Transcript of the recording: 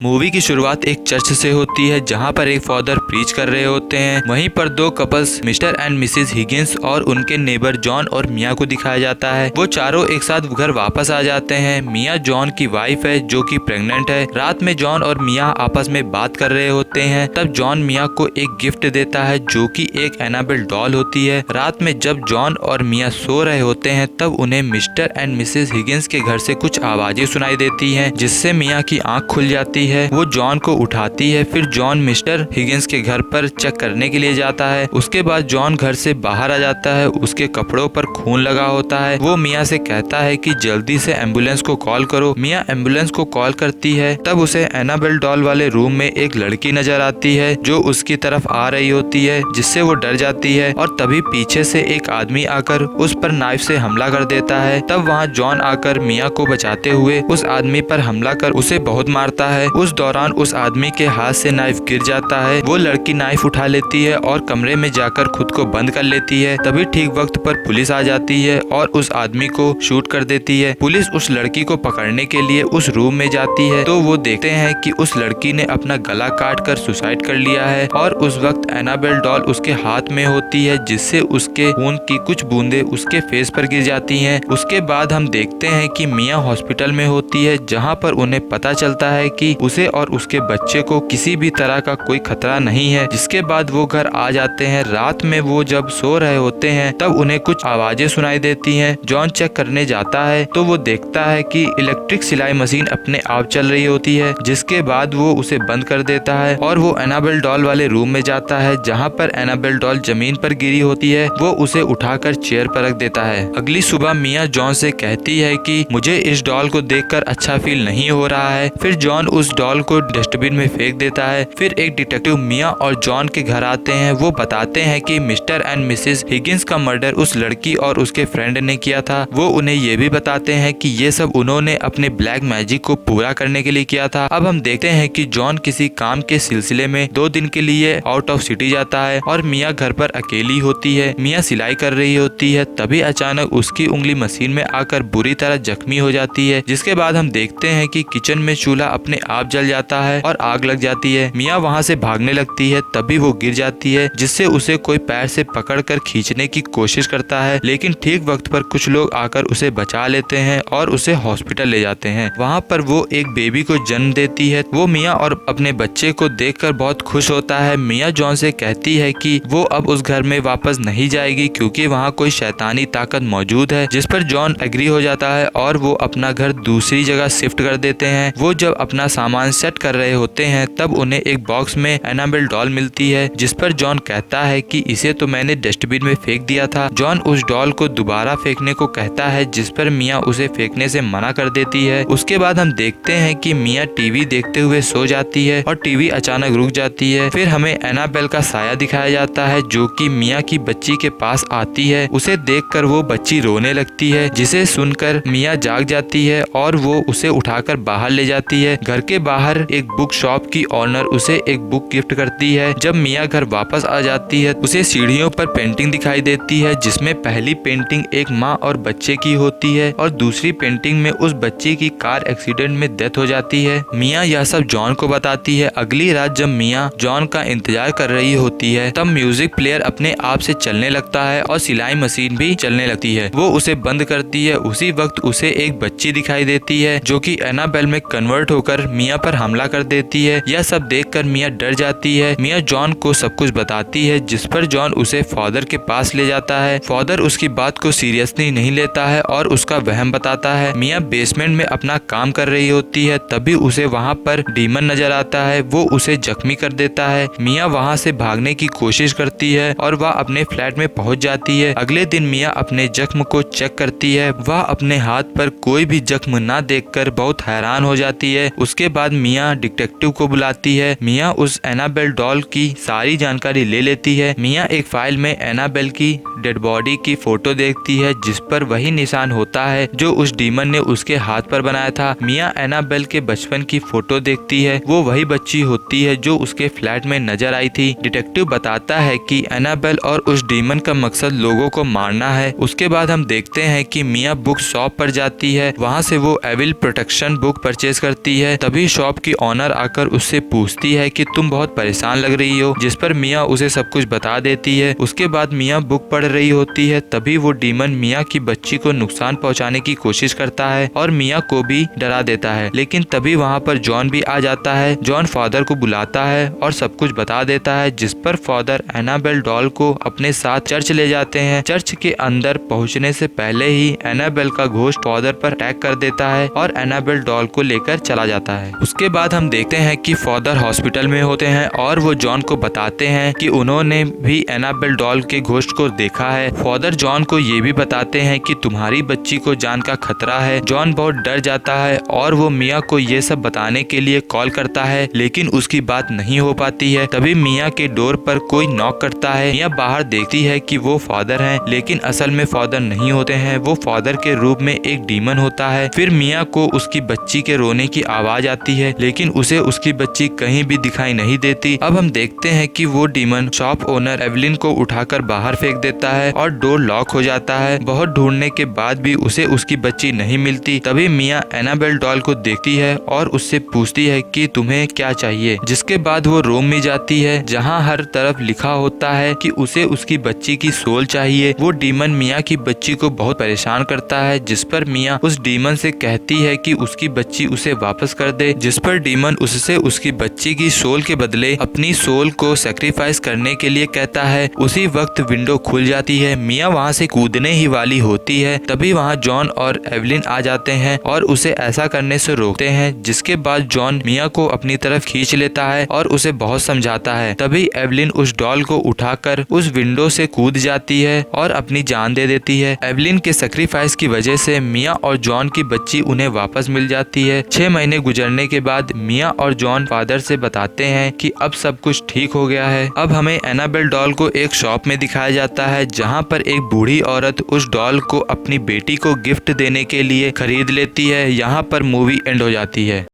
Movie की शुरुआत एक चर्च से होती है जहां पर एक फादर प्रीच कर रहे होते हैं। वहीं पर दो couples mister and Mrs Higgins और उनके नेबर जॉन और मिया को दिखाया जाता है। वो चारों एक साथ घर वापस आ जाते हैं। मिया जॉन की वाइफ है जो कि प्रेग्नेंट है। रात में जॉन और मिया आपस में बात कर रहे होते हैं। तब जॉन मिया को एक गिफ्ट देता है जो कि एक एनाबेल डॉल होती है। रात में जब जॉन और मिया सो रहे होते हैं तब उन्हें मिस्टर एंड मिसेस हिगिंस के घर से कुछ आवाजें सुनाई देती हैं, जिससे मिया की आंख खुल जाती है। वो जॉन को उठाती है। फिर जॉन मिस्टर हिगिंस के घर पर चेक करने के लिए जाता है। उसके बाद जॉन घर से बाहर आ जाता है। उसके कपड़ों पर खून लगा होता है। वो मिया से कहता है कि जल्दी से एम्बुलेंस को कॉल करो। मिया एम्बुलेंस को कॉल करती है। तब उसे एनाबेल डॉल वाले रूम में एक लड़की नजर आती है जो उसकी तरफ आ रही होती है, जिससे वो डर जाती है। और तभी पीछे से एक आदमी आकर उस पर नाइफ से हमला कर देता है। तब वहाँ जॉन आकर मिया को बचाते हुए उस आदमी पर हमला कर उसे बहुत मारता है। उस दौरान उस आदमी के हाथ से नाइफ गिर जाता है। वो लड़की नाइफ उठा लेती है और कमरे में जाकर खुद को बंद कर लेती है। तभी ठीक वक्त पर पुलिस आ जाती है और उस आदमी को शूट कर देती है। पुलिस उस लड़की को पकड़ने के लिए उस रूम में जाती है तो वो देखते हैं कि उस लड़की ने अपना गला काट कर सुसाइड कर लिया है। और उस वक्त एनाबेल डॉल उसके हाथ में होती है, जिससे उसके खून की कुछ बूंदें उसके फेस पर गिर जाती हैं। उसके बाद हम देखते हैं कि मिया हॉस्पिटल में होती है, जहाँ पर उन्हें पता चलता है कि उसे और उसके बच्चे को किसी भी तरह का कोई खतरा नहीं है। जिसके बाद वो घर आ जाते हैं। रात में वो जब सो रहे होते हैं तब उन्हें कुछ आवाजें सुनाई देती हैं। जॉन चेक करने जाता है तो वो देखता है कि इलेक्ट्रिक सिलाई मशीन अपने आप चल रही होती है। जिसके बाद वो उसे बंद कर देता है और वो एनाबेल डॉल वाले रूम में जाता है, जहाँ पर एनाबेल डॉल जमीन पर गिरी होती है। वो उसे उठाकर चेयर पर रख देता है। अगली सुबह मिया जॉन से कहती है कि मुझे इस डॉल को देखकर अच्छा फील नहीं हो रहा है। फिर जॉन उस डॉल को डस्टबिन में फेंक देता है। फिर एक डिटेक्टिव मिया और जॉन के घर आते हैं। वो बताते हैं कि मिस्टर एंड मिसेस हिगिंस का मर्डर उस लड़की और उसके फ्रेंड ने किया था। वो उन्हें ये भी बताते हैं कि ये सब उन्होंने अपने ब्लैक मैजिक को पूरा करने के लिए किया था। अब हम देखते हैं कि जॉन किसी काम के सिलसिले में 2 दिन के लिए आउट ऑफ सिटी जाता है और मिया घर पर अकेली होती है। मिया सिलाई कर रही होती है। तभी अचानक उसकी उंगली मशीन में आकर बुरी तरह जख्मी हो जाती है। जिसके बाद हम देखते हैं कि किचन में चूल्हा अपने आप जल जाता है और आग लग जाती है। मिया वहाँ से भागने लगती है। तभी वो गिर जाती है, जिससे उसे कोई पैर से पकड़कर खींचने की कोशिश करता है। लेकिन ठीक वक्त पर कुछ लोग आकर उसे बचा लेते हैं और उसे हॉस्पिटल ले जाते हैं। वहाँ पर वो एक बेबी को जन्म देती है। वो मिया और अपने बच्चे को देखकर बहुत खुश होता है। मिया जॉन से कहती है कि वो अब उस घर में वापस नहीं जाएगी क्योंकि वहाँ कोई शैतानी ताकत मौजूद है। जिस पर जॉन एग्री हो जाता है और वो अपना घर दूसरी जगह शिफ्ट कर देते हैं। वो जब अपना सामान सेट कर रहे होते हैं तब उन्हें एक बॉक्स में एनाबेल डॉल मिलती है, जिस पर जॉन कहता है कि इसे तो मैंने डस्टबिन में फेंक दिया था। जॉन उस डॉल को दोबारा फेंकने को कहता है, जिस पर मिया उसे फेंकने से मना कर देती है। उसके बाद हम देखते हैं कि मिया टीवी देखते हुए सो जाती है और टीवी अचानक रुक जाती है। फिर हमें एनाबेल का साया दिखाया जाता है जो कि मिया की बच्ची के पास आती है। उसे देखकर वो बच्ची रोने लगती है, जिसे सुनकर मिया जाग जाती है और वो उसे उठाकर बाहर ले जाती है। घर के बाहर एक बुक शॉप की ऑनर उसे एक बुक गिफ्ट करती है। जब मिया घर वापस आ जाती है उसे सीढ़ियों पर पेंटिंग दिखाई देती है, जिसमें पहली पेंटिंग एक माँ और बच्चे की होती है और दूसरी पेंटिंग में उस बच्चे की कार एक्सीडेंट में डेथ हो जाती है। मिया यह सब जॉन को बताती है। अगली रात जब मिया जॉन का इंतजार कर रही होती है तब म्यूजिक प्लेयर अपने आप से चलने लगता है और सिलाई मशीन भी चलने लगती है। वो उसे बंद करती है। उसी वक्त उसे एक बच्ची दिखाई देती है जो कि एनाबेल में कन्वर्ट होकर मिया पर हमला कर देती है। यह सब देखकर मिया डर जाती है। मिया जॉन को सब कुछ बताती है, जिस पर जॉन उसे फादर के पास ले जाता है। फादर उसकी बात को सीरियसली नहीं लेता है और उसका वहम बताता है। मिया बेसमेंट में अपना काम कर रही होती है। तभी उसे वहाँ पर डीमन नजर आता है। वो उसे जख्मी कर देता है। मिया वहाँ से भागने की कोशिश करती है और वह अपने फ्लैट में पहुँच जाती है। अगले दिन मिया अपने जख्म को चेक करती है। वह अपने हाथ पर कोई भी जख्म ना देखकर बहुत हैरान हो जाती है। उसके बाद मिया डिटेक्टिव को बुलाती है। मिया उस एनाबेल डॉल की सारी जानकारी ले लेती है। मिया एक फाइल में एनाबेल की डेड बॉडी की फोटो देखती है, जिस पर वही निशान होता है जो उस डीमन ने उसके हाथ पर बनाया था। मिया एनाबेल के बचपन की फोटो देखती है। वो वही बच्ची होती है जो उसके फ्लैट में नजर आई थी। डिटेक्टिव बताता है कि एनाबेल और उस डीमन का मकसद लोगों को मारना है। उसके बाद हम देखते हैं कि मिया बुक शॉप पर जाती है। वहाँ से वो एविल प्रोटेक्शन बुक परचेज करती है। तभी शॉप की ऑनर आकर उससे पूछती है कि तुम बहुत परेशान लग रही हो, जिस पर मिया उसे सब कुछ बता देती है। उसके बाद मिया बुक पढ़ रही होती है, तभी वो डीमन मिया की बच्ची को नुकसान पहुंचाने की कोशिश करता है और मिया को भी डरा देता है। लेकिन तभी वहाँ पर जॉन भी आ जाता है। जॉन फादर को बुलाता है और सब कुछ बता देता है, जिस पर फादर एनाबेल डॉल को अपने साथ चर्च ले जाते हैं। चर्च के अंदर पहुंचने से पहले ही एनाबेल का घोस्ट फादर पर अटैक कर देता है और एनाबेल डॉल को लेकर चला जाता है। उसके बाद हम देखते हैं कि फादर हॉस्पिटल में होते हैं और वो जॉन को बताते हैं कि उन्होंने भी एनाबेल डॉल के घोस्ट को देखा है। फादर जॉन को ये भी बताते हैं कि तुम्हारी बच्ची को जान का खतरा है। जॉन बहुत डर जाता है और वो मिया को ये सब बताने के लिए कॉल करता है, लेकिन उसकी बात नहीं हो पाती है। तभी मिया के डोर पर कोई नॉक करता है। मिया बाहर देखती है कि वो फादर हैं, लेकिन असल में फादर नहीं होते हैं। वो फादर के रूप में एक डीमन होता है। फिर मिया को उसकी बच्ची के रोने की आवाज आती है, लेकिन उसे उसकी बच्ची कहीं भी दिखाई नहीं देती। अब हम देखते हैं कि वो डीमन शॉप ओनर एवलिन को उठाकर बाहर फेंक देता है और डोर लॉक हो जाता है। बहुत ढूंढने के बाद भी उसे उसकी बच्ची नहीं मिलती। तभी मिया एनाबेल डॉल को देखती है और उससे पूछती है कि तुम्हें क्या चाहिए। जिसके बाद वो रूम में जाती है जहाँ हर तरफ लिखा होता है कि उसे उसकी बच्ची की सोल चाहिए। वो डीमन मिया की बच्ची को बहुत परेशान करता है, जिस पर मिया उस डीमन से कहती है कि उसकी बच्ची उसे वापस कर दे। जिस पर डीमन उससे उसकी बच्ची की सोल के बदले अपनी सोल को सैक्रिफाइस करने के लिए कहता है। उसी वक्त विंडो खुल जाती है। मिया वहाँ से कूदने ही वाली होती है, तभी वहाँ जॉन और एवलिन आ जाते हैं और उसे ऐसा करने से रोकते हैं। जिसके बाद जॉन मिया को अपनी तरफ खींच लेता है और उसे बहुत समझाता है। तभी एवलिन उस डॉल को उठाकर उस विंडो से कूद जाती है और अपनी जान दे देती है। एवलिन के सैक्रिफाइस की वजह से मिया और जॉन की बच्ची उन्हें वापस मिल जाती है। 6 महीने गुजरने के बाद मिया और जॉन फादर से बताते हैं कि अब सब कुछ ठीक हो गया है। अब हमें एनाबेल डॉल को एक शॉप में दिखाया जाता है जहाँ पर एक बूढ़ी औरत उस डॉल को अपनी बेटी को गिफ्ट देने के लिए खरीद लेती है। यहाँ पर मूवी एंड हो जाती है।